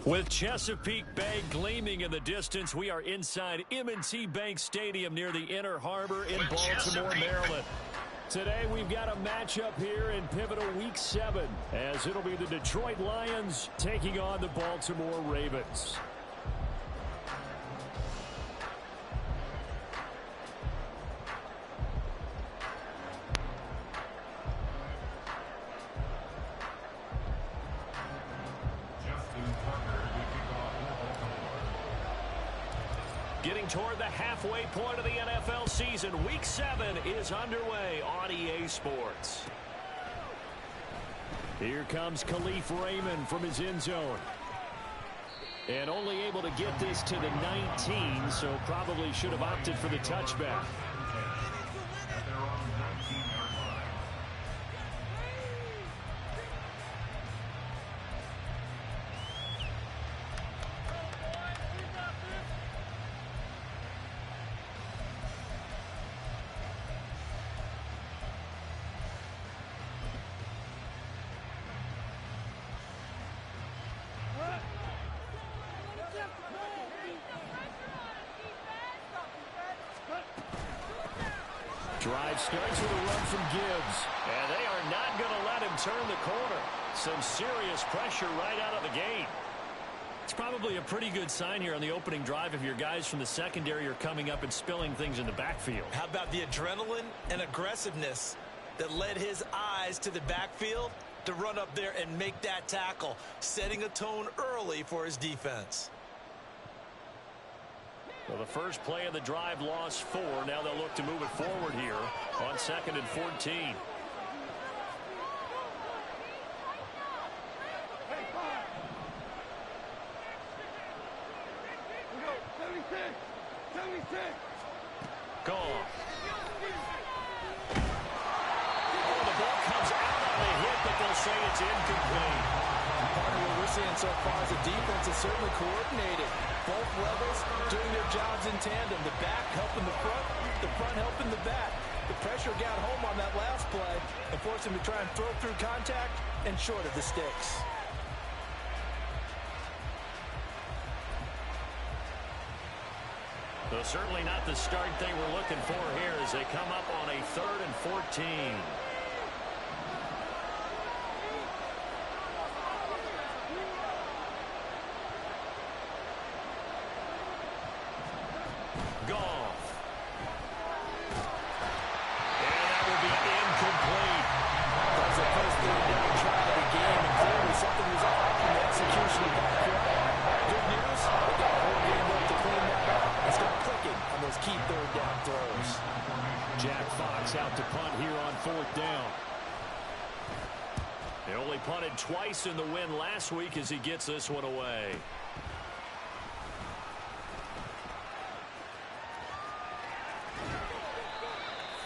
With Chesapeake Bay gleaming in the distance, we are inside M&T Bank Stadium near the Inner Harbor in Baltimore, Maryland. Today we've got a matchup here in pivotal Week 7, as it'll be the Detroit Lions taking on the Baltimore Ravens. Getting toward the halfway point of the NFL season, Week 7 is underway on EA Sports. Here comes Khalif Raymond from his end zone. And only able to get this to the 19, so probably should have opted for the touchback. Drive starts with a run from Gibbs. And they are not going to let him turn the corner. Some serious pressure right out of the gate. It's probably a pretty good sign here on the opening drive if your guys from the secondary are coming up and spilling things in the backfield. How about the adrenaline and aggressiveness that led his eyes to the backfield to run up there and make that tackle, setting a tone early for his defense. Well, the first play of the drive lost 4. Now they'll look to move it forward here on 2nd and 14. Gone. Oh, the ball comes out on the hit, but they'll say it's incomplete. What we're seeing so far is the defense is certainly coordinated. Both levels doing their jobs in tandem. The back helping the front helping the back. The pressure got home on that last play and forced him to try and throw through contact and short of the sticks. So certainly not the start they were looking for here as they come up on a 3rd and 14. Out to punt here on 4th down. They only punted twice in the win last week as he gets this one away.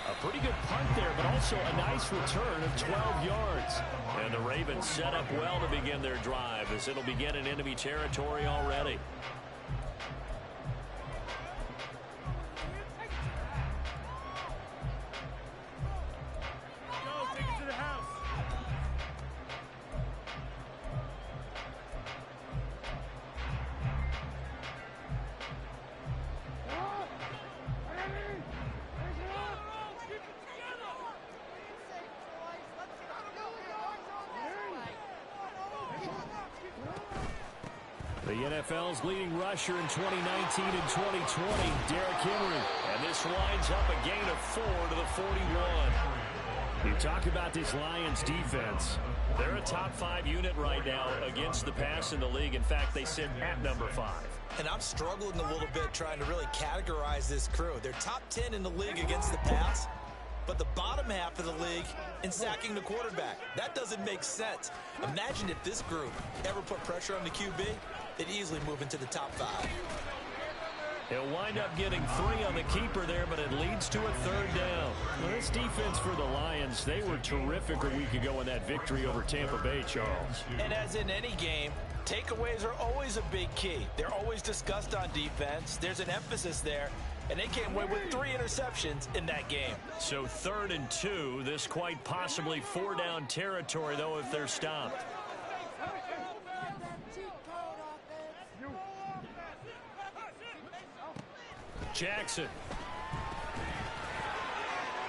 A pretty good punt there, but also a nice return of 12 yards. And the Ravens set up well to begin their drive as it'll begin in enemy territory already. The NFL's leading rusher in 2019 and 2020, Derrick Henry. And this lines up a gain of 4 to the 41. You talk about this Lions defense. They're a top 5 unit right now against the pass in the league. In fact, they sit at number 5. And I'm struggling a little bit trying to really categorize this crew. They're top 10 in the league against the pass, but the bottom half of the league in sacking the quarterback. That doesn't make sense. Imagine if this group ever put pressure on the QB, they'd easily move into the top 5. He'll wind up getting 3 on the keeper there, but it leads to a 3rd down. Well, this defense for the Lions, they were terrific a week ago in that victory over Tampa Bay, Charles. And as in any game, takeaways are always a big key. They're always discussed on defense. There's an emphasis there. And they came away with 3 interceptions in that game. So 3rd and 2, this quite possibly 4-down territory, though, if they're stopped. Jackson.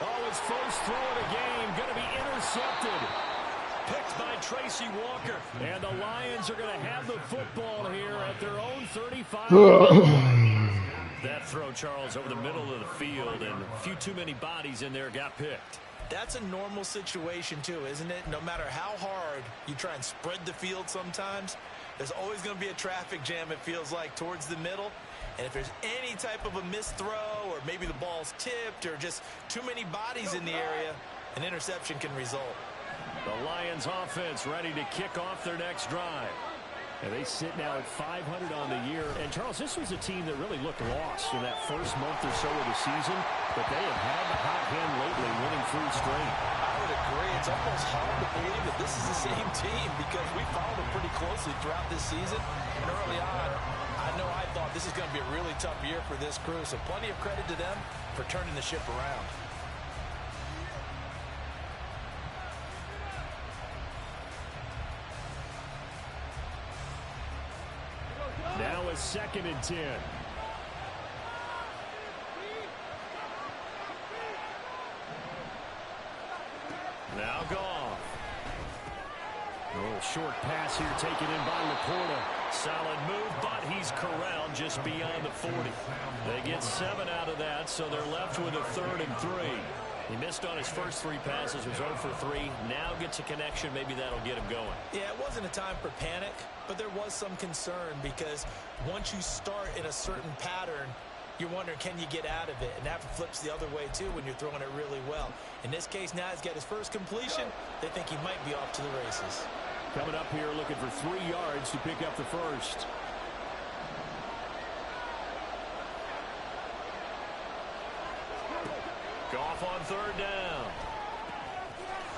Oh, his first throw of the game going to be intercepted. Picked by Tracy Walker. And the Lions are going to have the football here at their own 35. That throw, Charles, over the middle of the field, and a few too many bodies in there got picked. That's a normal situation, too, isn't it? No matter how hard you try and spread the field sometimes, there's always going to be a traffic jam, it feels like, towards the middle. And if there's any type of a missed throw, or maybe the ball's tipped, or just too many bodies in the area, an interception can result. The Lions offense ready to kick off their next drive. And they sit now at 500 on the year. And, Charles, this was a team that really looked lost in that first month or so of the season, but they have had the hot hand lately, winning 3 straight. I would agree. It's almost hard to believe that this is the same team because we followed them pretty closely throughout this season. And early on, I know I thought this is going to be a really tough year for this crew, so plenty of credit to them for turning the ship around. Now a 2nd and 10. Now Goff. A little short pass here taken in by Laporta. Solid move, but he's corralled just beyond the 40. They get 7 out of that, so they're left with a 3rd and 3. He missed on his first 3 passes, was 0 for 3. Now gets a connection. Maybe that'll get him going. Yeah, it wasn't a time for panic, but there was some concern because once you start in a certain pattern, you're wondering, can you get out of it? And that flips the other way, too, when you're throwing it really well. In this case, now he's got his first completion. They think he might be off to the races. Coming up here looking for 3 yards to pick up the first. Goff on 3rd down.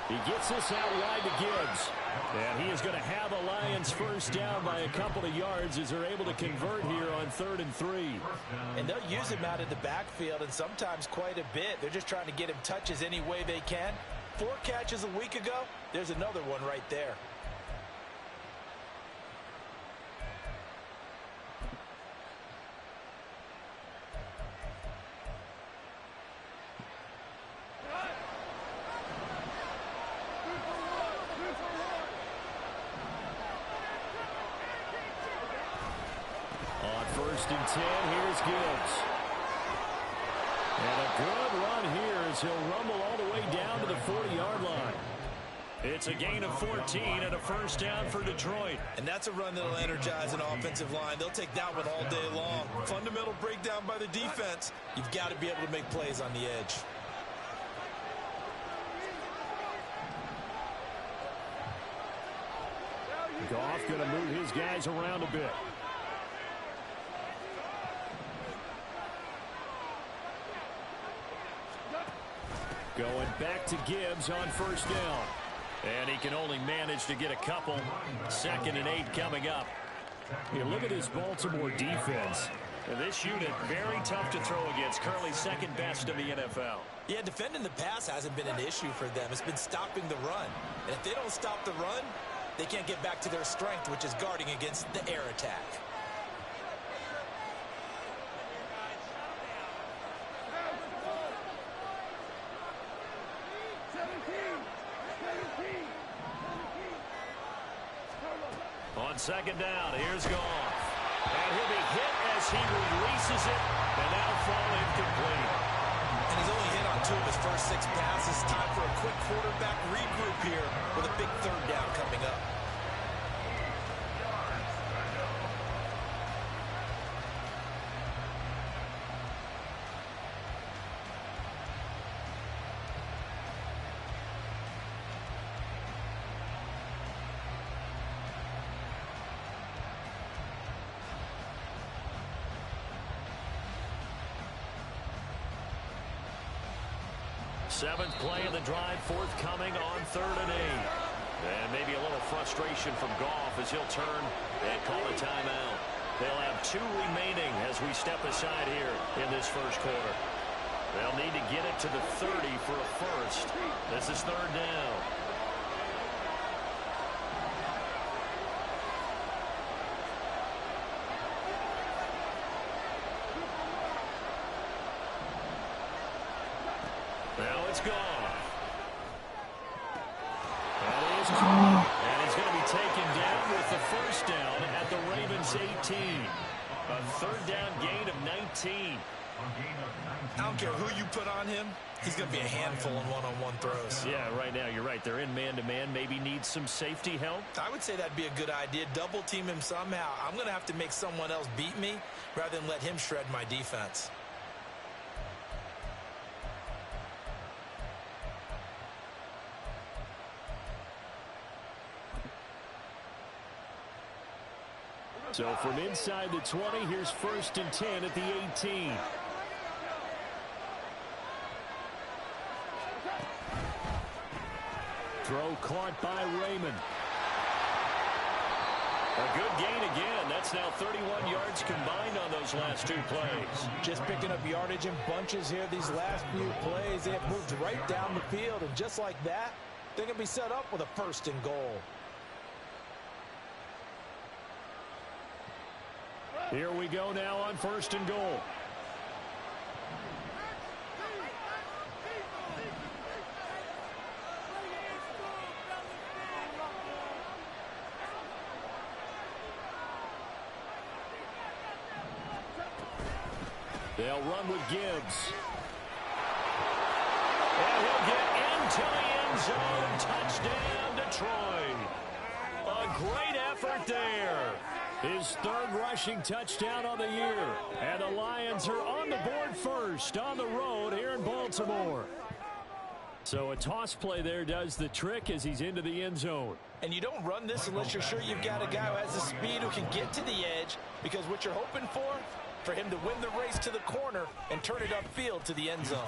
He gets this out wide to Gibbs. And he is going to have a Lions first down by a couple of yards as they're able to convert here on 3rd and 3. And they'll use him out in the backfield and sometimes quite a bit. They're just trying to get him touches any way they can. 4 catches a week ago. There's another one right there. On 1st and 10, here's Gibbs. And a good run here as he'll rumble all the way down to the 40-yard line. It's a gain of 14 and a first down for Detroit. And that's a run that'll energize an offensive line. They'll take that one all day long. Fundamental breakdown by the defense. You've got to be able to make plays on the edge. Goff going to move his guys around a bit. Going back to Gibbs on first down. And he can only manage to get a couple. 2nd and 8 coming up. You look at this Baltimore defense. And this unit, very tough to throw against. Currently 2nd best in the NFL. Yeah, defending the pass hasn't been an issue for them. It's been stopping the run. And if they don't stop the run, they can't get back to their strength, which is guarding against the air attack. On 2nd down, here's Goff. And he'll be hit as he releases it, and now fall incomplete. And he's only hit on 2 of his first 6 passes. Time for a quick quarterback regroup here with a big 3rd down coming up. Seventh play of the drive, forthcoming on 3rd and 8. And maybe a little frustration from Goff as he'll turn and call a timeout. They'll have 2 remaining as we step aside here in this first quarter. They'll need to get it to the 30 for a first. This is 3rd down. Now it's gone. That is caught. And it's going to be taken down with the first down at the Ravens 18. A third down gain of 19. I don't care who you put on him. He's going to be a handful in one-on-one throws. Yeah, right now you're right. They're in man-to-man. Maybe needs some safety help. I would say that'd be a good idea. Double team him somehow. I'm going to have to make someone else beat me rather than let him shred my defense. So from inside the 20, here's 1st and 10 at the 18. Throw caught by Raymond. A good gain again. That's now 31 yards combined on those last 2 plays. Just picking up yardage in bunches here these last few plays. They have moved right down the field, and just like that, they're going to be set up with a 1st and goal. Here we go now on 1st and goal. They'll run with Gibbs. And he'll get into the end zone. Touchdown, Detroit. A great effort there. His 3rd rushing touchdown on the year. And the Lions are on the board first on the road here in Baltimore. So a toss play there does the trick as he's into the end zone. And you don't run this unless you're sure you've got a guy who has the speed who can get to the edge, because what you're hoping for him to win the race to the corner and turn it upfield to the end zone.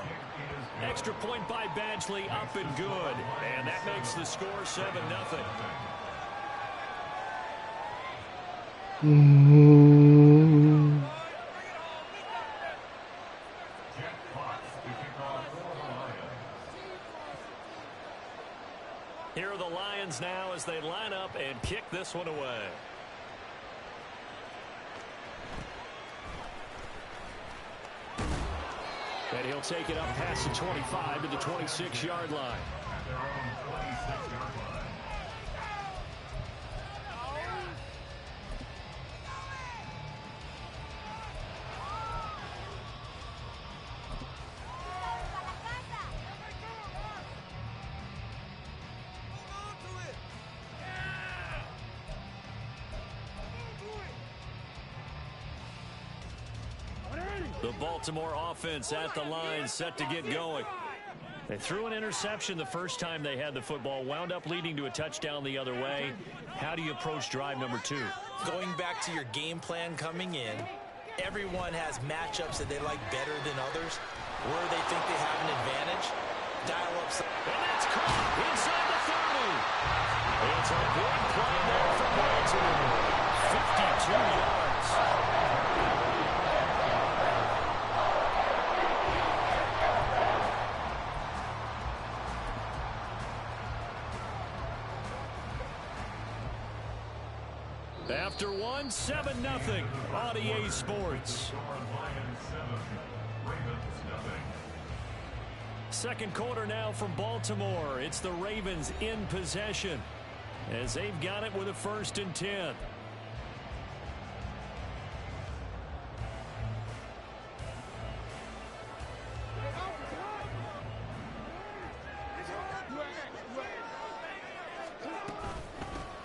Extra point by Badgley, up and good. And that makes the score 7-0. Here are the Lions now as they line up and kick this one away. And he'll take it up past the 25 to the 26-yard line. The Baltimore offense at the line, set to get going. They threw an interception the first time they had the football, wound up leading to a touchdown the other way. How do you approach drive number 2? Going back to your game plan coming in, everyone has matchups that they like better than others. Where they think they have an advantage, dial up some. And that's caught inside the 30. It's a big play there for Baltimore. 52 yards. After 7-0 on EA Sports. Second quarter now from Baltimore. It's the Ravens in possession as they've got it with a 1st and 10.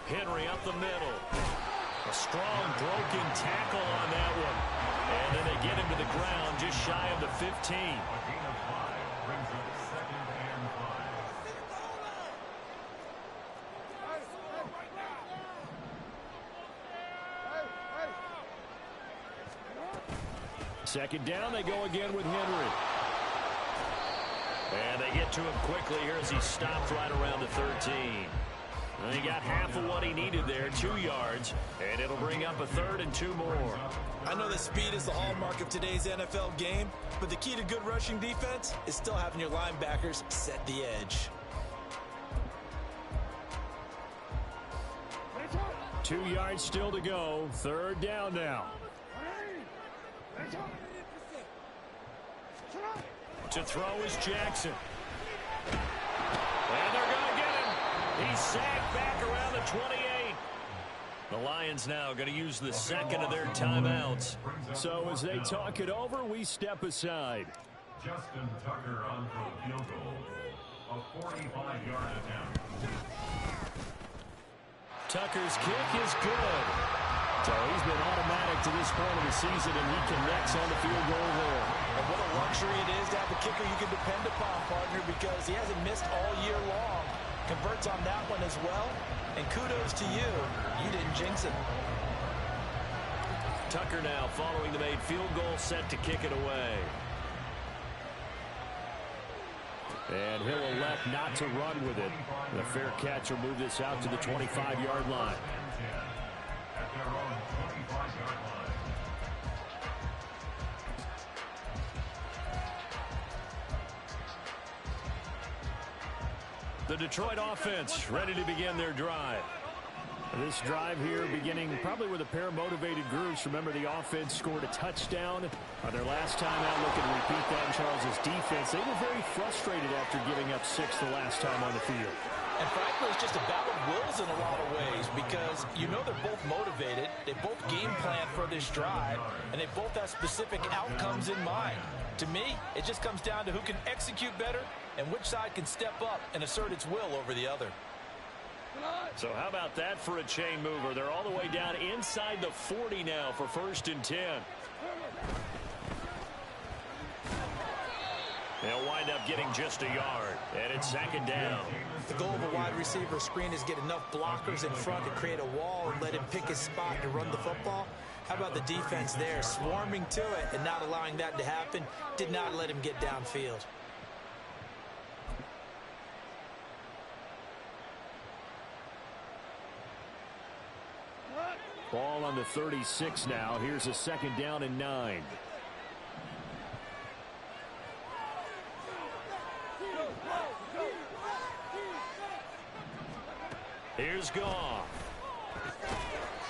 Henry up the middle. A strong broken tackle on that one. And then they get him to the ground just shy of the 15. Second down, they go again with Henry. And they get to him quickly here as he stopped right around the 13. And he got half of what he needed there, 2 yards, and it'll bring up a 3rd and 2 more. I know that speed is the hallmark of today's NFL game, but the key to good rushing defense is still having your linebackers set the edge. 2 yards still to go. 3rd down now. To throw is Jackson. And they're going to get him. He's sacked back around the 28. The Lions now going to use the second of their timeouts. So as they talk it over, we step aside. Justin Tucker on for the field goal. A 45-yard attempt. Tucker's kick is good. So he's been automatic to this point of the season, and he connects on the field goal there. And what a luxury it is to have a kicker you can depend upon, partner, because he hasn't missed all year long. Converts on that one as well. And kudos to you. You didn't jinx it. Tucker now following the made field goal, set to kick it away. And he'll elect not to run with it. The fair catch will move this out to the 25-yard line. At their own 25-yard line. The Detroit offense ready to begin their drive. This drive here beginning probably with a pair of motivated groups. Remember, the offense scored a touchdown on their last time out. Looking to repeat that in Charles' defense. They were very frustrated after giving up 6 the last time on the field. And frankly, it's just a battle of wills in a lot of ways because you know they're both motivated. They both game plan for this drive, and they both have specific outcomes in mind. To me, it just comes down to who can execute better and which side can step up and assert its will over the other. So how about that for a chain mover? They're all the way down inside the 40 now for 1st and 10. They'll wind up getting just a yard, and it's 2nd down. The goal of a wide receiver screen is get enough blockers in front to create a wall and let him pick his spot to run the football. How about the defense there, swarming to it and not allowing that to happen? Did not let him get downfield. Ball on the 36 now. Here's a 2nd down and 9. Here's Goff.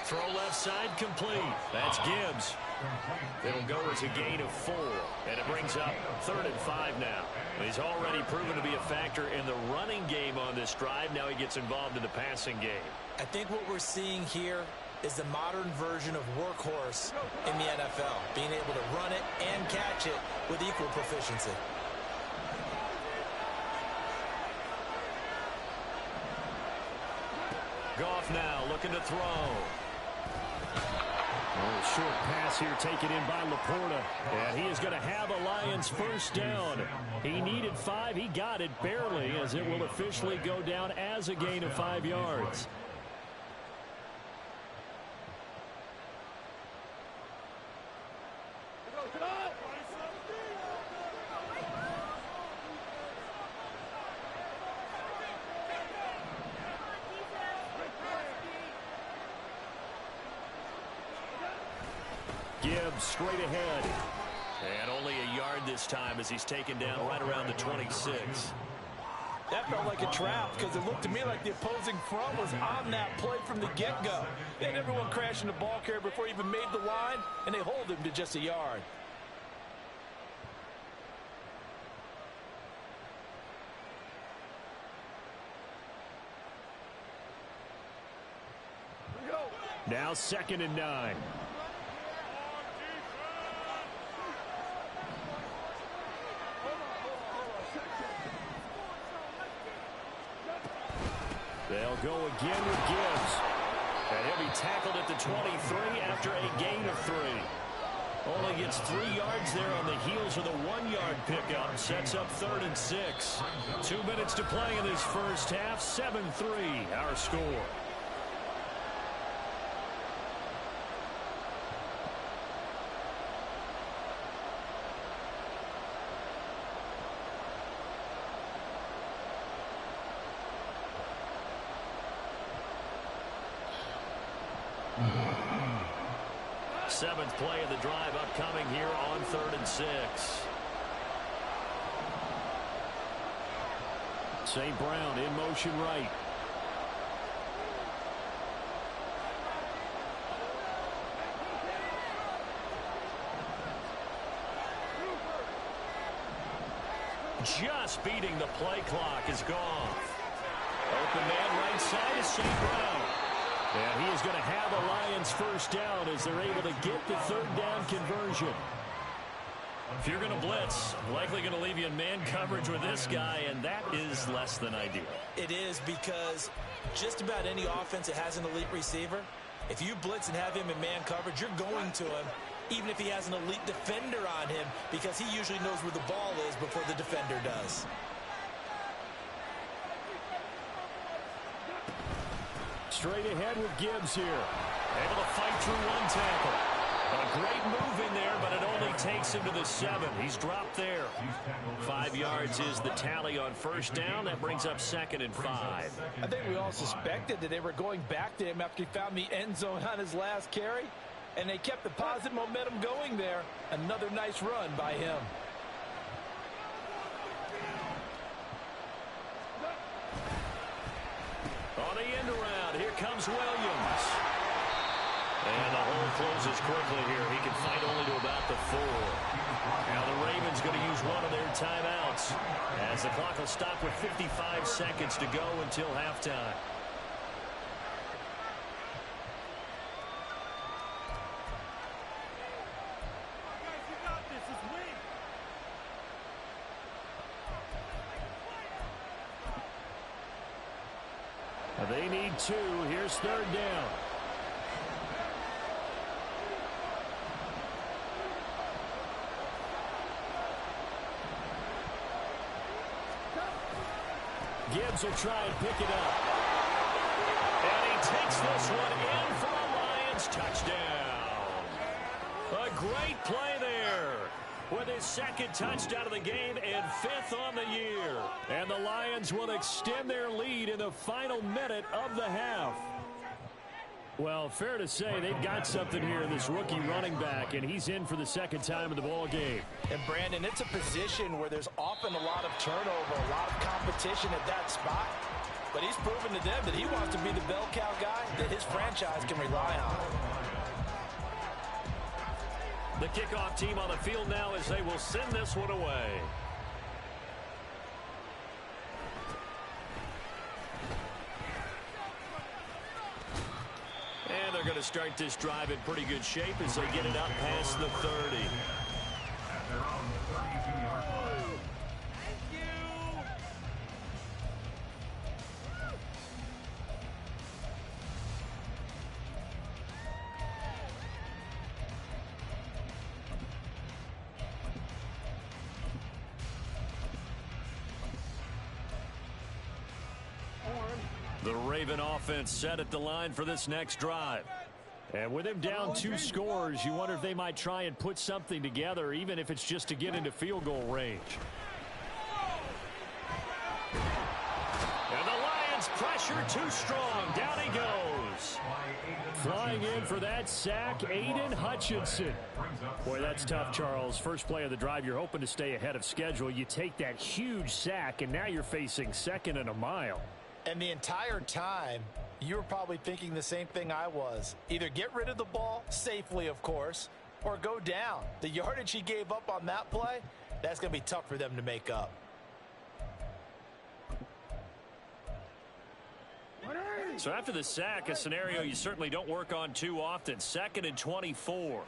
Throw left side complete. That's Gibbs. It'll go as a gain of 4. And it brings up 3rd and 5 now. He's already proven to be a factor in the running game on this drive. Now he gets involved in the passing game. I think what we're seeing here is the modern version of workhorse in the NFL, being able to run it and catch it with equal proficiency. Goff now looking to throw. Oh, short pass here taken in by Laporta. And he is going to have a Lions 1st down. He needed 5. He got it barely, as it will officially go down as a gain of 5 yards. Gibbs straight ahead. And only a yard this time as he's taken down right around the 26. That felt like a trap because it looked to me like the opposing front was on that play from the get-go. They had everyone crashing the ball carrier before he even made the line, and they hold him to just a yard. Now 2nd and 9. They'll go again with Gibbs. And he'll be tackled at the 23 after a gain of 3. Only gets 3 yards there on the heels of the 1-yard pickup. Sets up 3rd and 6. 2 minutes to play in this first half. 7-3 our score. Seventh play of the drive upcoming here on 3rd and 6. St. Brown in motion right. just beating the play clock is gone. Open man right side is St. Brown. And he is going to have the Lions first down as they're able to get the third down conversion. If you're going to blitz, likely going to leave you in man coverage with this guy, and that is less than ideal. It is, because just about any offense that has an elite receiver, if you blitz and have him in man coverage, you're going to him, even if he has an elite defender on him, because he usually knows where the ball is before the defender does. Straight ahead with Gibbs here. Able to fight through one tackle. A great move in there, but it only takes him to the 7. He's dropped there. 5 yards is the tally on first down. That brings up 2nd and 5. I think we all suspected that they were going back to him after he found the end zone on his last carry, and they kept the positive momentum going there. Another nice run by him. On the end around, here comes Williams. And the hole closes quickly here. He can fight only to about the 4. Now the Ravens going to use one of their timeouts, as the clock will stop with 55 seconds to go until halftime. They need 2. Here's third down. Gibbs will try and pick it up. And he takes this one in for a Lions touchdown. A great play there, with his 2nd touchdown of the game and 5th on the year. And the Lions will extend their lead in the final minute of the half. Well, fair to say they've got something here in this rookie running back, and he's in for the 2nd time in the ball game. And Brandon, it's a position where there's often a lot of turnover, a lot of competition at that spot. But he's proven to them that he wants to be the bell cow guy that his franchise can rely on. The kickoff team on the field now as they will send this one away. And they're going to start this drive in pretty good shape as they get it up past the 30. At their own 32-yard line. The Raven offense set at the line for this next drive. And with him down 2 scores, you wonder if they might try and put something together, even if it's just to get into field goal range. And the Lions pressure too strong. Down he goes. Flying in for that sack, Aiden Hutchinson. Boy, that's tough, Charles. First play of the drive, you're hoping to stay ahead of schedule. You take that huge sack, and now you're facing 2nd and a mile. And the entire time, you were probably thinking the same thing I was. Either get rid of the ball, safely of course, or go down. The yardage he gave up on that play, that's going to be tough for them to make up. So after the sack, a scenario you certainly don't work on too often. 2nd and 24.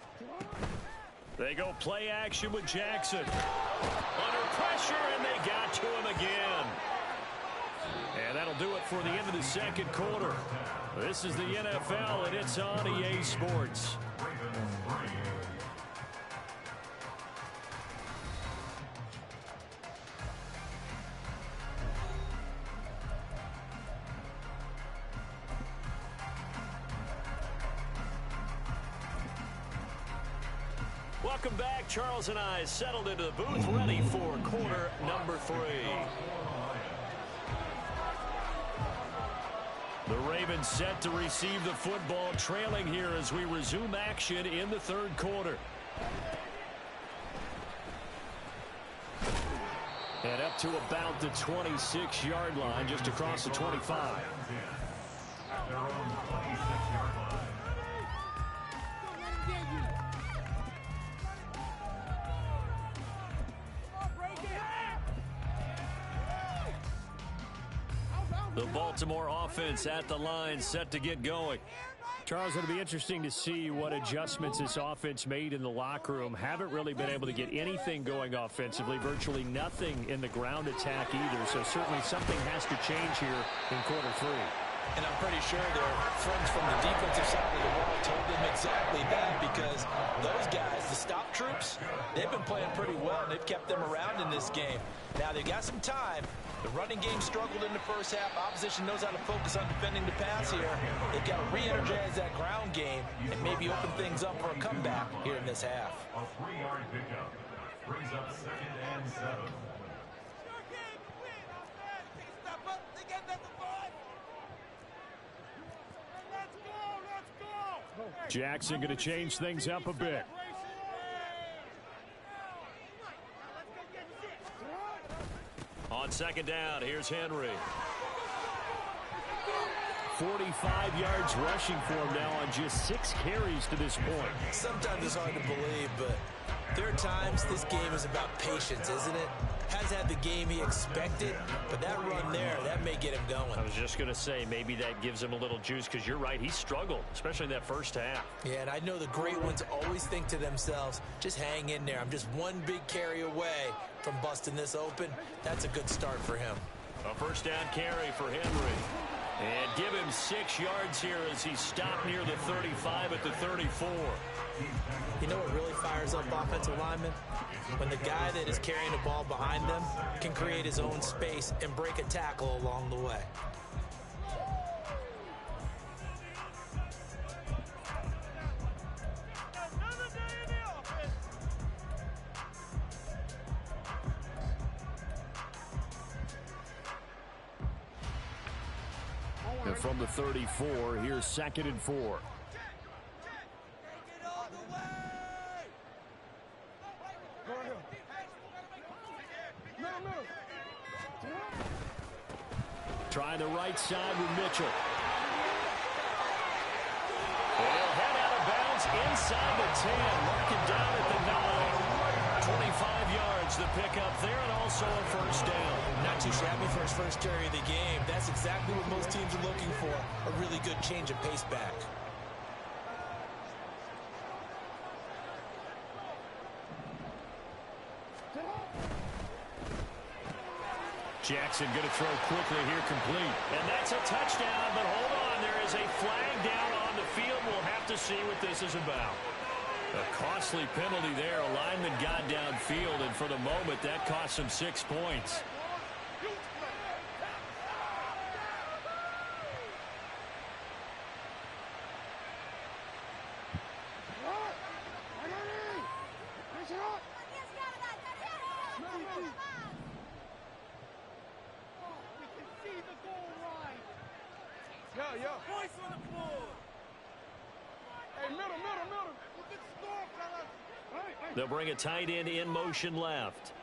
They go play action with Jackson. Under pressure, and they got to him again. And that'll do it for the end of the 2nd quarter. This is the NFL, and it's on EA Sports. Welcome back. Charles and I settled into the booth, ready for quarter number 3. The Ravens set to receive the football, trailing here as we resume action in the 3rd quarter. And up to about the 26-yard line, just across the 25. At their own 26-yard line. The Baltimore offense at the line, set to get going. Charles, it'll be interesting to see what adjustments this offense made in the locker room. Haven't really been able to get anything going offensively, virtually nothing in the ground attack either. So certainly something has to change here in quarter three. And I'm pretty sure their friends from the defensive side of the ball told them exactly that, because those guys, the stop troops, they've been playing pretty well. They've kept them around in this game. Now they've got some time. The running game struggled in the first half. Opposition knows how to focus on defending the pass here. They've got to re-energize that ground game and maybe open things up for a comeback here in this half. A 3-yard pickup brings up 2nd and 7. Jackson going to change things up a bit. On 2nd down, here's Henry. 45 yards rushing for him now on just 6 carries to this point. Sometimes it's hard to believe, but there are times this game is about patience, isn't it? Has had the game he expected, but that run there, that may get him going. I was just going to say, maybe that gives him a little juice, because you're right, he struggled, especially in that first half. Yeah, and I know the great ones always think to themselves, just hang in there. I'm just one big carry away from busting this open. That's a good start for him. A 1st down carry for Henry. And give him 6 yards here as he stopped near the 35 at the 34. You know what really fires up offensive linemen? When the guy that is carrying the ball behind them can create his own space and break a tackle along the way. And from the 34, here's 2nd and 4. Trying the right side with Mitchell. He'll head out of bounds inside the 10. Mark it down at the 9. 25 yards the pickup there, and also a 1st down. Not too shabby for his first carry of the game. That's exactly what most teams are looking for. A really good change of pace back. Jackson going to throw quickly here, complete. And that's a touchdown, but hold on. There is a flag down on the field. We'll have to see what this is about. A costly penalty there. A lineman got downfield, and for the moment, that cost him 6 points. They'll bring a tight end in motion left.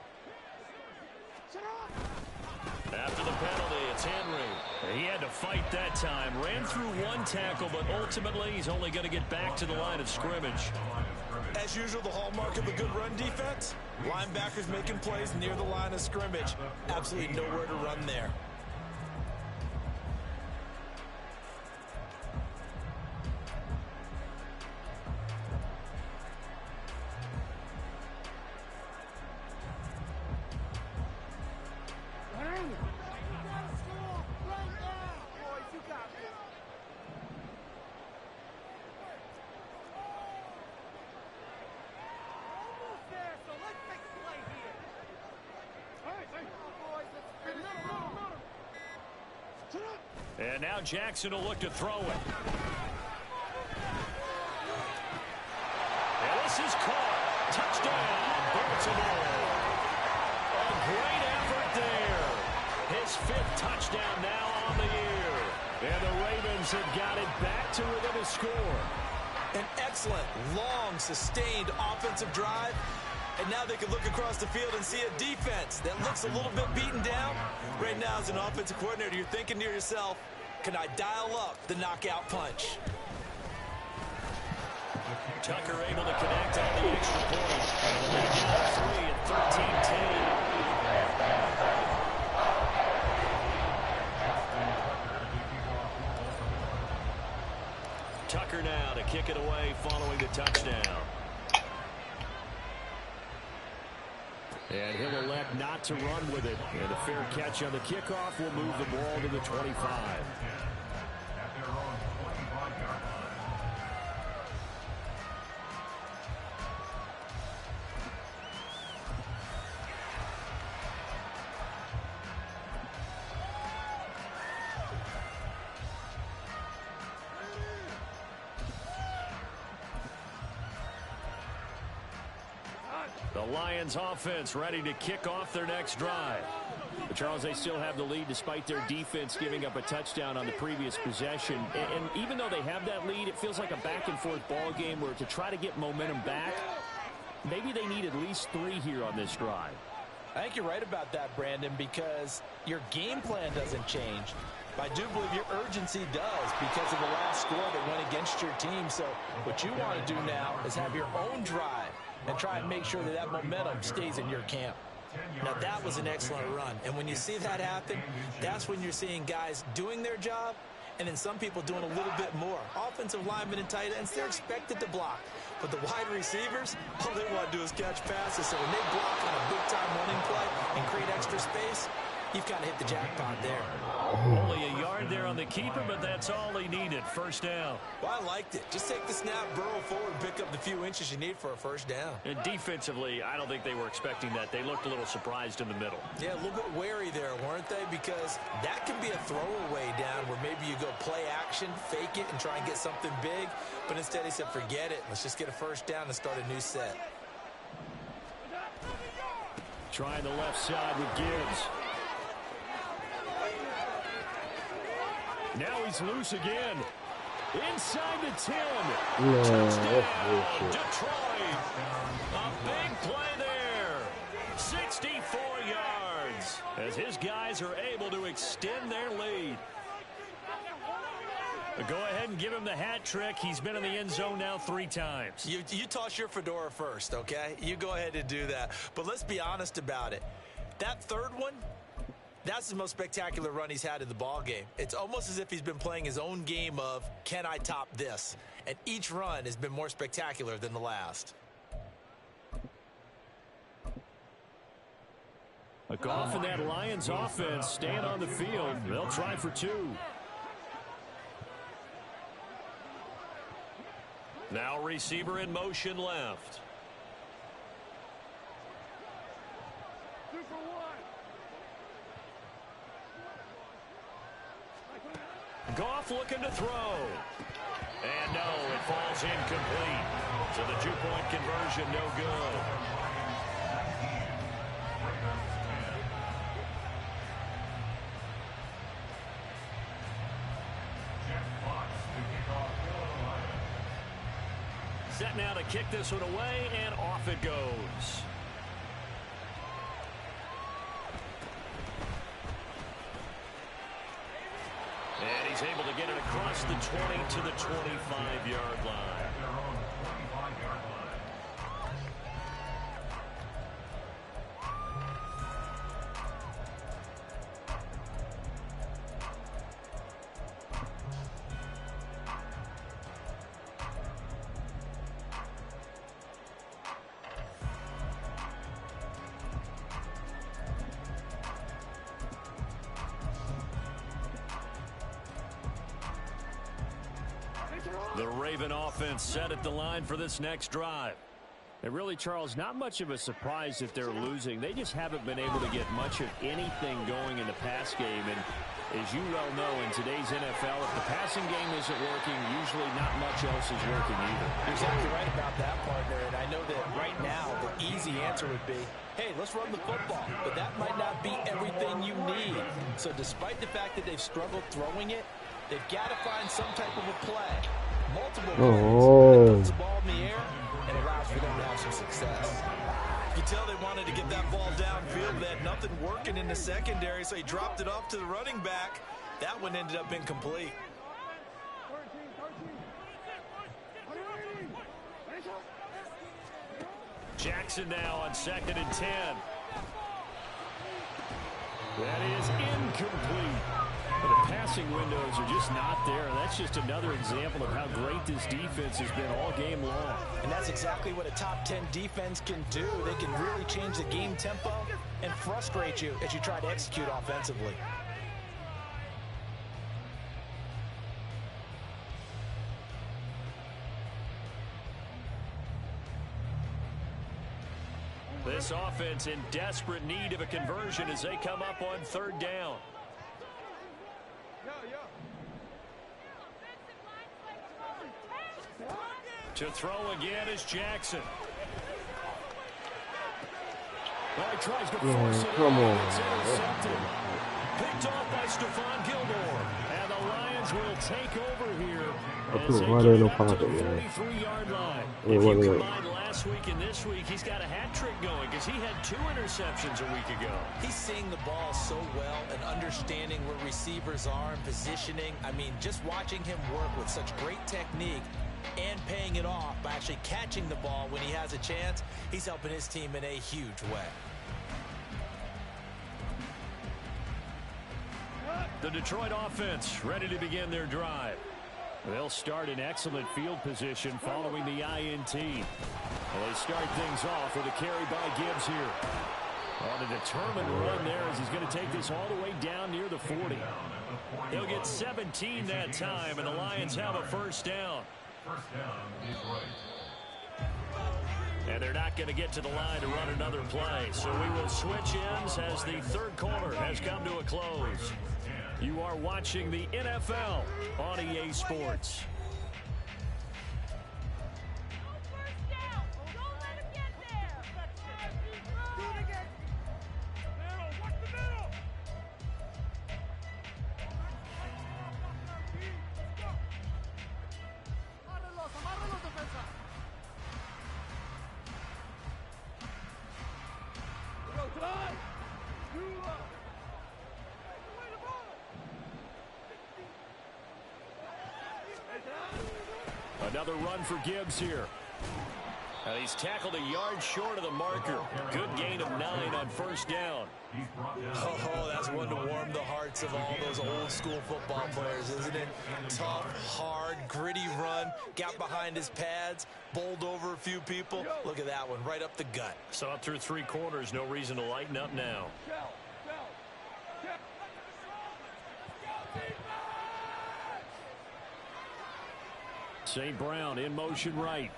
After the penalty, it's Henry. He had to fight that time. Ran through one tackle, but ultimately he's only going to get back to the line of scrimmage. As usual, the hallmark of a good run defense, linebackers making plays near the line of scrimmage. Absolutely nowhere to run there. And now Jackson will look to throw it. And this is caught. Touchdown, Baltimore. A great effort there. His 5th touchdown now on the year. And the Ravens have got it back to within a score. An excellent, long, sustained offensive drive. And now they can look across the field and see a defense that looks a little bit beaten down. Right now, as an offensive coordinator, you're thinking to yourself, can I dial up the knockout punch? Tucker able to connect on the extra point. And the lead down 3 at 13-10. Tucker now to kick it away following the touchdown. And he'll elect not to run with it. And a fair catch on the kickoff will move the ball to the 25. The Lions offense ready to kick off their next drive. But Charles, they still have the lead despite their defense giving up a touchdown on the previous possession. And even though they have that lead, it feels like a back-and-forth ball game where to try to get momentum back, maybe they need at least 3 here on this drive. I think you're right about that, Brandon, because your game plan doesn't change. I do believe your urgency does because of the last score that went against your team. So what you want to do now is have your own drive and try and make sure that that momentum stays in your camp. Now, that was an excellent run. And when you see that happen, that's when you're seeing guys doing their job and then some people doing a little bit more. Offensive linemen and tight ends, they're expected to block. But the wide receivers, all they want to do is catch passes. So when they block on a big-time running play and create extra space, you've kind of hit the jackpot there. Only a yard there on the keeper, but that's all he needed. First down. Well, I liked it. Just take the snap, burrow forward, pick up the few inches you need for a first down. And defensively, I don't think they were expecting that. They looked a little surprised in the middle. Yeah, a little bit wary there, weren't they? Because that can be a throwaway down where maybe you go play action, fake it, and try and get something big. But instead he said, forget it. Let's just get a first down and start a new set. Trying the left side with Gibbs. Now he's loose again. Inside the 10. Touchdown, Detroit. A big play there. 64 yards as his guys are able to extend their lead. Go ahead and give him the hat trick. He's been in the end zone now 3 times. You toss your fedora first, okay? You go ahead and do that. But let's be honest about it. That third one, that's the most spectacular run he's had in the ball game. It's almost as if he's been playing his own game of, can I top this? And each run has been more spectacular than the last. A Goff and that Lions offense staying on the field. They'll try for 2. Now receiver in motion left. Goff looking to throw. And no, it falls incomplete. So the 2-point conversion no good. Set now to kick this one away, and off it goes. And he's able to get it across the 20 to the 25-yard line. The Raven offense set at the line for this next drive. And really, Charles, not much of a surprise that they're losing. They just haven't been able to get much of anything going in the pass game. And as you well know, in today's NFL, if the passing game isn't working, usually not much else is working either. You're exactly right about that, partner. And I know that right now the easy answer would be, hey, let's run the football. But that might not be everything you need. So despite the fact that they've struggled throwing it, they've got to find some type of a play. Multiple plays that puts the ball in the air and allows for them to have some success. You tell they wanted to get that ball downfield. They had nothing working in the secondary, so he dropped it off to the running back. That one ended up incomplete. Jackson now on 2nd and 10. That is incomplete. But the passing windows are just not there. That's just another example of how great this defense has been all game long. And that's exactly what a top 10 defense can do. They can really change the game tempo and frustrate you as you try to execute offensively. This offense in desperate need of a conversion as they come up on third down. To throw again is Jackson. Well, he tries to force it. Come on. It's intercepted. Picked off by Stephon Gilmore. And the Lions will take over here. As they get up to the 43-yard line. If you combine last week and this week, he's got a hat trick going because he had 2 interceptions a week ago. He's seeing the ball so well and understanding where receivers are and positioning. I mean, just watching him work with such great technique and paying it off by actually catching the ball when he has a chance, he's helping his team in a huge way. The Detroit offense ready to begin their drive. They'll start in excellent field position following the INT. They start things off with a carry by Gibbs here. On a determined run there as he's going to take this all the way down near the 40. He'll get 17 that time, and the Lions have a first down. First down, Detroit. And they're not going to get to the line to run another play. So we will switch ends as the third quarter has come to a close. You are watching the NFL on EA Sports. Another run for Gibbs here. He's tackled a yard short of the marker. Good gain of 9 on first down. Oh, that's one to warm the hearts of all those old school football players, isn't it? Tough, hard, gritty run. Got behind his pads, bowled over a few people. Look at that one, right up the gut. So up through 3 quarters, no reason to lighten up now. St. Brown in motion right.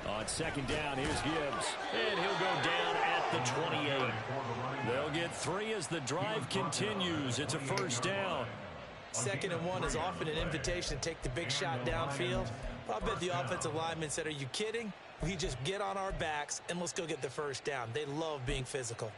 On second down, here's Gibbs. And he'll go down at the 28. They'll get 3 as the drive continues. It's a first down. 2nd and 1 is often an invitation to take the big shot downfield. I bet the offensive lineman said, are you kidding? We just get on our backs and let's go get the first down. They love being physical.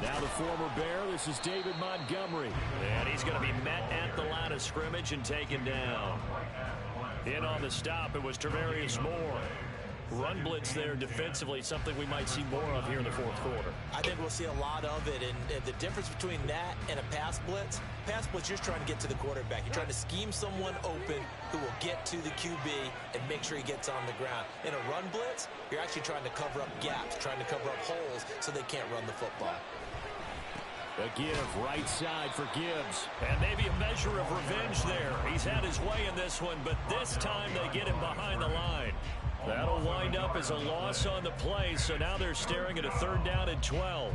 Now the former Bear, this is David Montgomery. And he's going to be met at the line of scrimmage and taken down. In on the stop, it was Tarvarius Moore. Run blitz there defensively, something we might see more of here in the 4th quarter. I think we'll see a lot of it, and the difference between that and a pass blitz, you're just trying to get to the quarterback. You're trying to scheme someone open who will get to the QB and make sure he gets on the ground. In a run blitz, you're actually trying to cover up gaps, trying to cover up holes so they can't run the football. The give right side for Gibbs. And maybe a measure of revenge there. He's had his way in this one, but this time they get him behind the line. That'll wind up as a loss on the play, so now they're staring at a 3rd down and 12.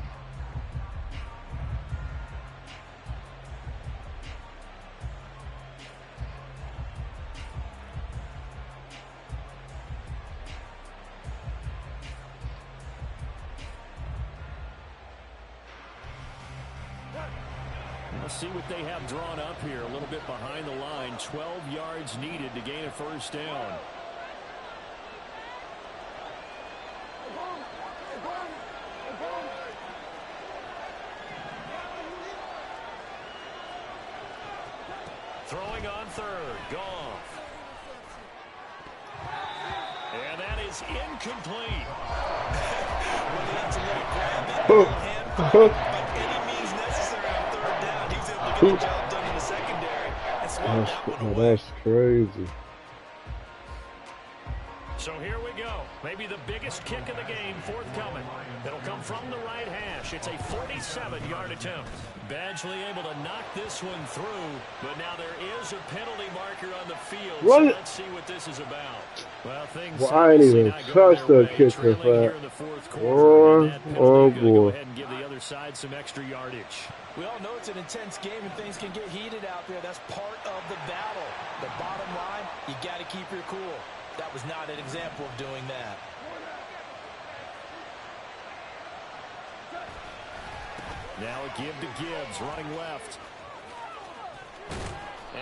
Let's see what they have drawn up here. A little bit behind the line. 12 yards needed to gain a first down. Throwing on third. Goff. And that is incomplete. Whether that's a little grab it, a little handful, by any means necessary on third down, he was able to get the job done in the secondary and swat that one away. That's crazy. So here we go. Maybe the biggest kick of the game forthcoming. It'll come from the right hash. It's a 47-yard attempt. Badgley able to knock this one through, but now there is a penalty marker on the field. What? So let's see what this is about. Well, things I ain't even touched the kicker, boy. Oh, boy. Go ahead and give the other side some extra yardage. We all know it's an intense game and things can get heated out there. That's part of the battle. The bottom line, you got to keep your cool. That was not an example of doing that. Now a give to Gibbs, running left.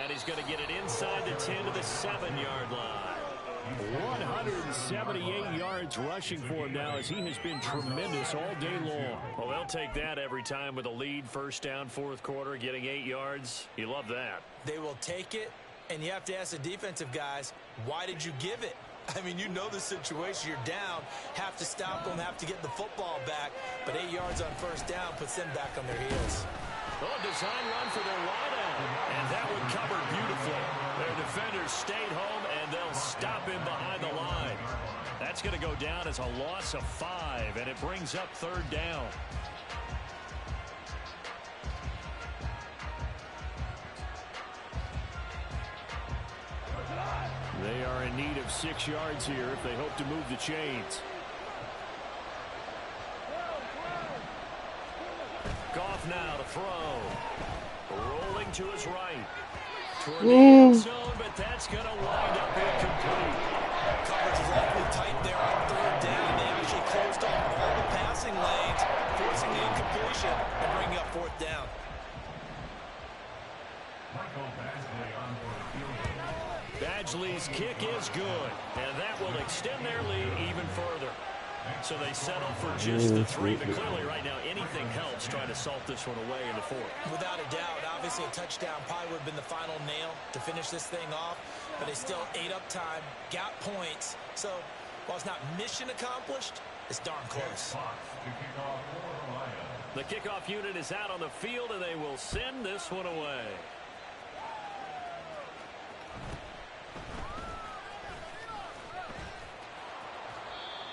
And he's going to get it inside the 10 to the 7-yard line. 178 yards rushing for him now as he has been tremendous all day long. Well, they'll take that every time with a lead, first down, fourth quarter, getting 8 yards. You love that. They will take it, and you have to ask the defensive guys, why did you give it? I mean, you know the situation. You're down, have to stop them, have to get the football back. But 8 yards on first down puts them back on their heels. Well, design run for their wideout. And that one covered beautifully. Their defenders stayed home, and they'll stop him behind the line. That's going to go down as a loss of 5, and it brings up third down. They are in need of 6 yards here if they hope to move the chains. Goff now to throw. Rolling to his right. Toward the end zone, but that's going to wind up incomplete. Coverage is awfully tight there on third down. They actually closed off all the passing lanes, forcing the incompletion and bringing up fourth down. Badgley's kick is good, and that will extend their lead even further. So they settle for just the 3, but clearly right now anything helps trying to salt this one away in the fourth. Without a doubt, obviously a touchdown probably would have been the final nail to finish this thing off, but they still ate up time, got points. So while it's not mission accomplished, it's darn close. The kickoff unit is out on the field, and they will send this one away.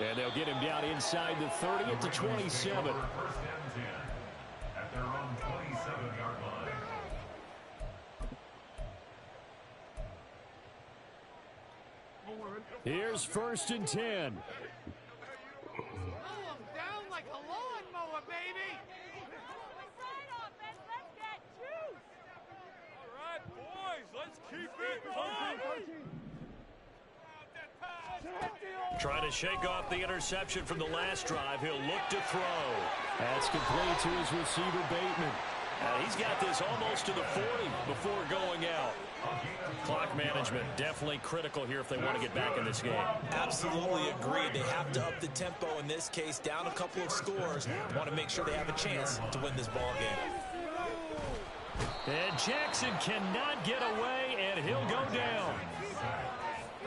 And they'll get him down inside the 30 at the 27. At their own 27-yard line. Here's 1st and 10. Down like a lawnmower, baby. All right, boys, let's keep it going. Trying to shake off the interception from the last drive. He'll look to throw. That's complete to his receiver, Bateman. He's got this almost to the 40 before going out. Clock management definitely critical here if they want to get back in this game. Absolutely agree. They have to up the tempo in this case, down a couple of scores. Want to make sure they have a chance to win this ball game. And Jackson cannot get away, and he'll go down.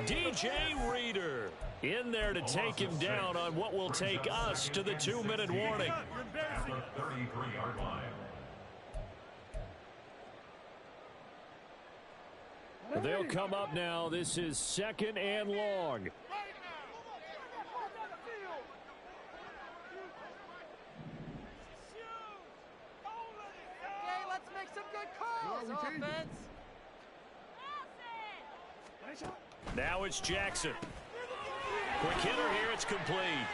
DJ Reader in there to take him down on what will take us to the 2-minute warning. At the 33-yard line. They'll come up now. This is 2nd and long. Okay, let's make some good calls, offense. Now it's Jackson. Quick hitter here. It's complete.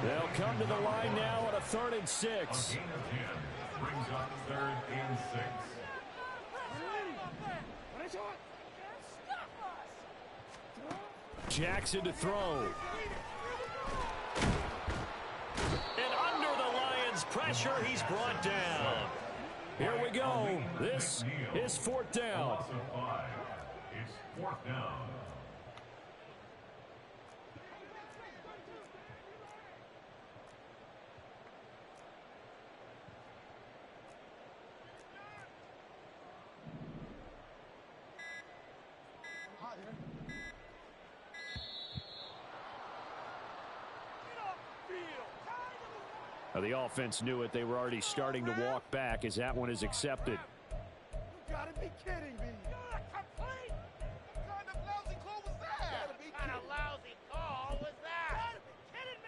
They'll come to the line now on a 3rd and 6. A gain of 10 brings up 3rd and 6. Jackson to throw. And under the Lions' pressure, he's brought down. Here we go. This is 4th down. Loss of 5. It's 4th down. The offense knew it. They were already starting to walk back as that one is accepted. You gotta be kidding me. Complete. What kind of lousy call was that? What kind of lousy call was that? You gotta be kidding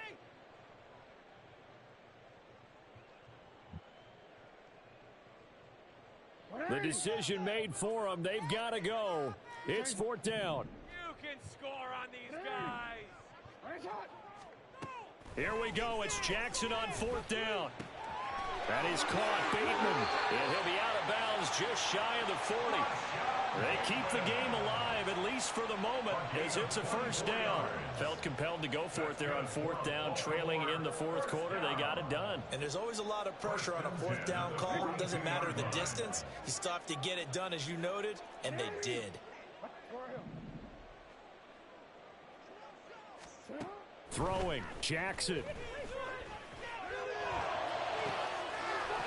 me. The decision made for them. They've got to go. It's 4th down. You can score on these guys. Here we go. It's Jackson on 4th down. That is caught. Bateman. And he'll be out of bounds just shy of the 40. They keep the game alive, at least for the moment, as it's a 1st down. Felt compelled to go for it there on 4th down, trailing in the 4th quarter. They got it done. And there's always a lot of pressure on a 4th down call. It doesn't matter the distance. You still have to get it done, as you noted, and they did. Throwing, Jackson.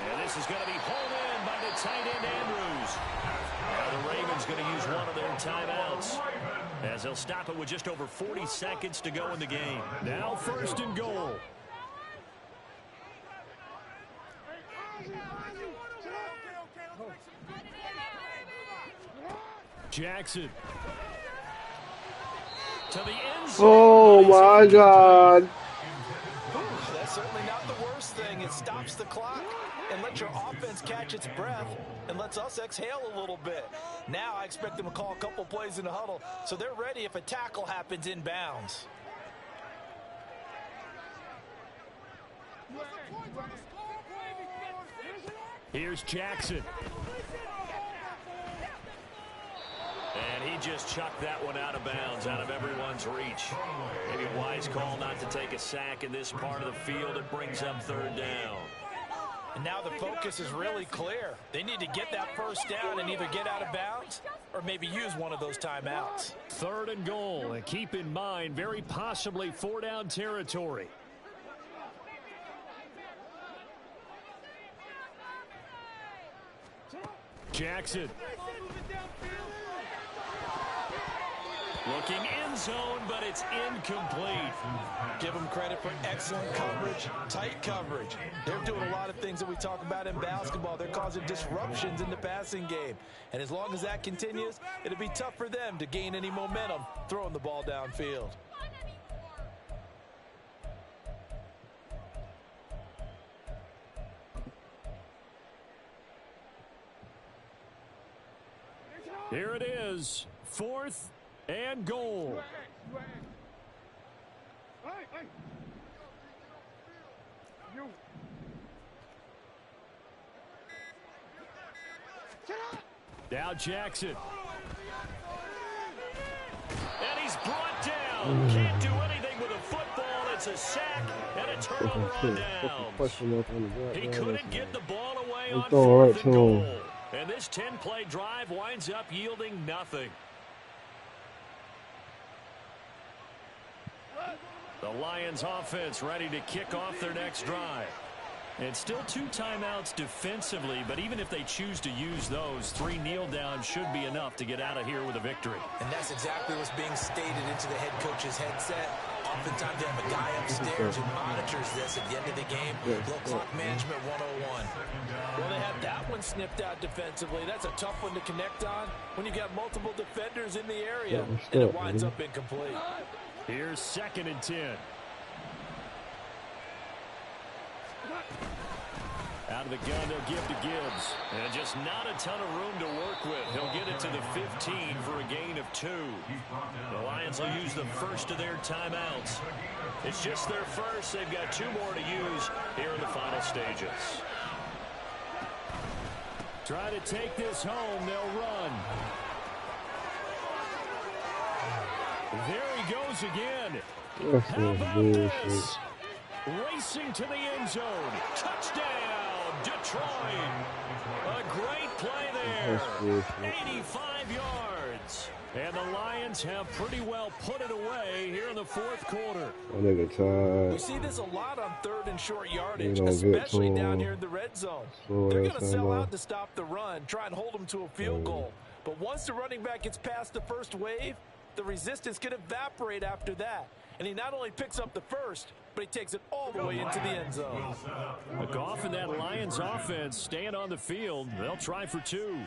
And this is going to be pulled in by the tight end, Andrews. Now the Ravens going to use one of their timeouts, as they'll stop it with just over 40 seconds to go in the game. Now 1st and goal. Jackson. To the end zone. Oh my God. That's certainly not the worst thing. It stops the clock and lets your offense catch its breath and lets us exhale a little bit. Now I expect them to call a couple plays in the huddle so they're ready if a tackle happens inbounds. Here's Jackson. And he just chucked that one out of bounds, out of everyone's reach. Maybe a wise call not to take a sack in this part of the field. It brings up 3rd down. And now the focus is really clear. They need to get that 1st down and either get out of bounds or maybe use one of those timeouts. 3rd and goal. And keep in mind, very possibly 4-down territory. Jackson. Looking end zone, but it's incomplete. Give them credit for excellent coverage, tight coverage. They're doing a lot of things that we talk about in basketball. They're causing disruptions in the passing game. And as long as that continues, it'll be tough for them to gain any momentum throwing the ball downfield. Here it is, 4th and goal. Now Jackson. And he's brought down. Can't do anything with a football. It's a sack and a turnover on down. He couldn't get the ball away on 4th and goal. And this 10-play drive winds up yielding nothing. The Lions offense ready to kick off their next drive. And still 2 timeouts defensively, but even if they choose to use those, 3 kneel downs should be enough to get out of here with a victory. And that's exactly what's being stated into the head coach's headset. Oftentimes they have a guy upstairs who monitors this at the end of the game. Little clock management 101. Well, they had that one snipped out defensively. That's a tough one to connect on when you got multiple defenders in the area, and it winds up incomplete. Here's 2nd and 10. Out of the gun, they'll give to Gibbs. And just not a ton of room to work with. He'll get it to the 15 for a gain of 2. The Lions will use the first of their timeouts. It's just their first. They've got 2 more to use here in the final stages. Try to take this home. They'll run. There he goes again. How about this? Racing to the end zone. Touchdown, Detroit. A great play there. 85 yards. And the Lions have pretty well put it away here in the 4th quarter. We see this a lot on 3rd and short yardage, especially down here in the red zone. They're going to sell out to stop the run, try and hold them to a field goal. But once the running back gets past the first wave, the resistance can evaporate after that. And he not only picks up the first, but he takes it all the way into the end zone. The Goff and that Lions offense staying on the field. They'll try for 2.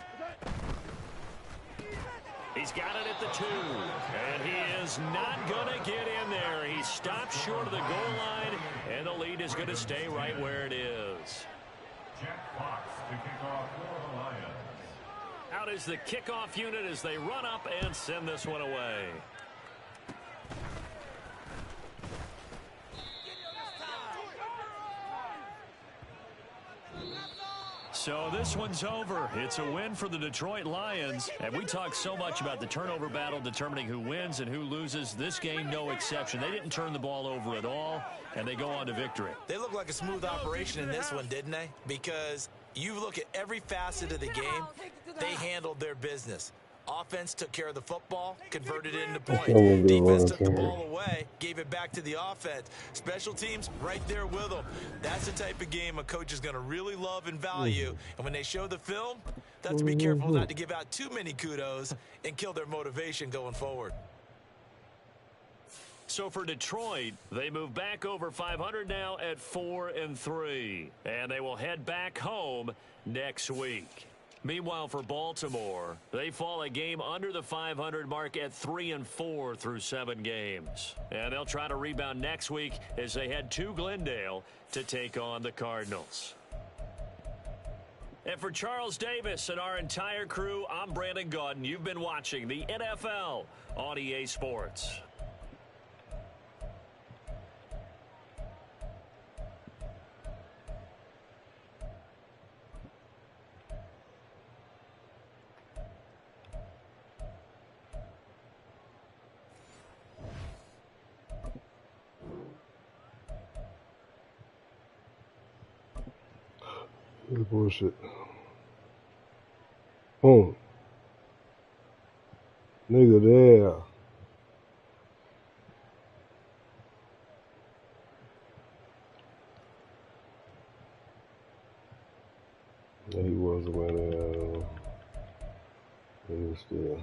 He's got it at the 2. And he is not going to get in there. He stopped short of the goal line, and the lead is going to stay right where it is. Jack Fox to kick off for the Lions. Out is the kickoff unit as they run up and send this one away. So this one's over. It's a win for the Detroit Lions. And we talk so much about the turnover battle determining who wins and who loses. This game, no exception. They didn't turn the ball over at all, and they go on to victory. They look like a smooth operation in this one, didn't they? Because you look at every facet of the game, they handled their business. Offense took care of the football, converted it into points. Defense took the ball away, gave it back to the offense. Special teams right there with them. That's the type of game a coach is going to really love and value. And when they show the film, they have to be careful not to give out too many kudos and kill their motivation going forward. So for Detroit, they move back over 500 now at 4-3. And they will head back home next week. Meanwhile, for Baltimore, they fall a game under the 500 mark at 3-4 through 7 games. And they'll try to rebound next week as they head to Glendale to take on the Cardinals. And for Charles Davis and our entire crew, I'm Brandon Gaudin. You've been watching the NFL on EA Sports. This bullshit. Boom. Nigga there. Yeah, he was winning. He was still.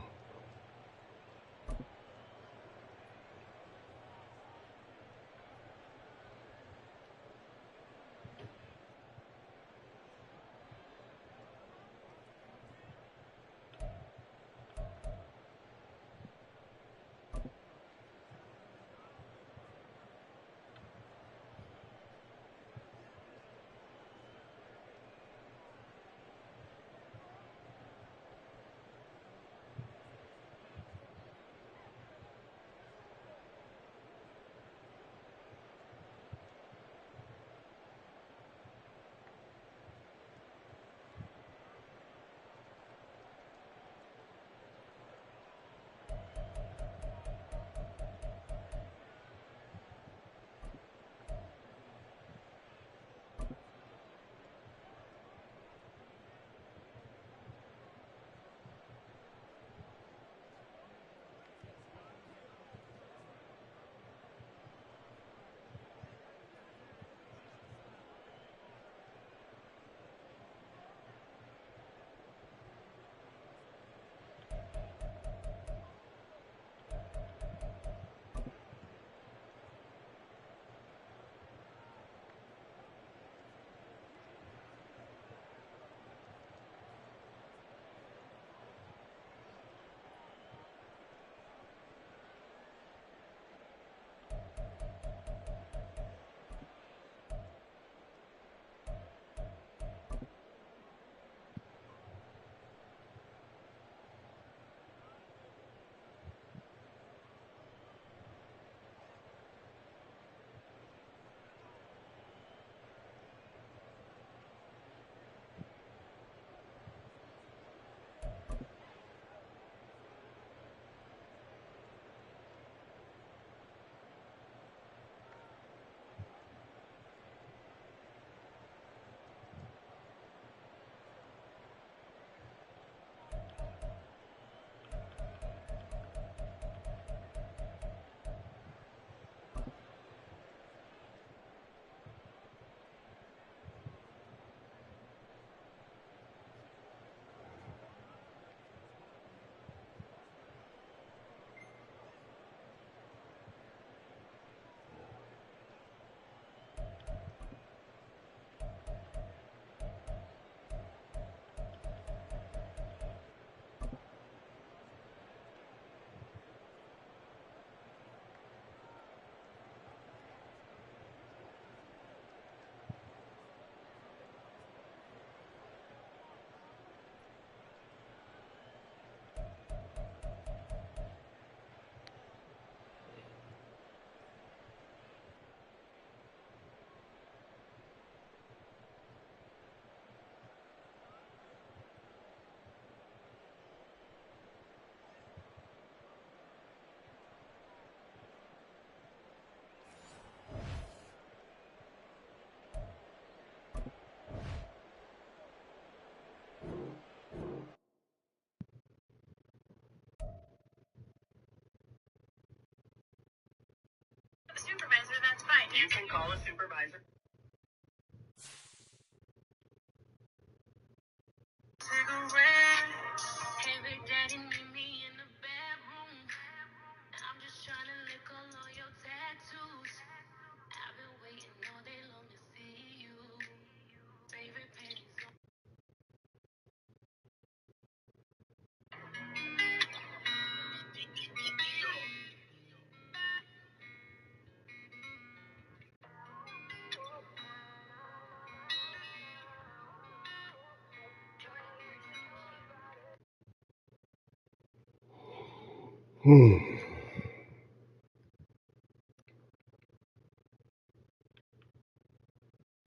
You can call a supervisor. Cigarette. Hey, Big Daddy, meet me in the bedroom. I'm just trying to lick all your tattoos. I've been waiting all day long to see you. Favorite pennies on.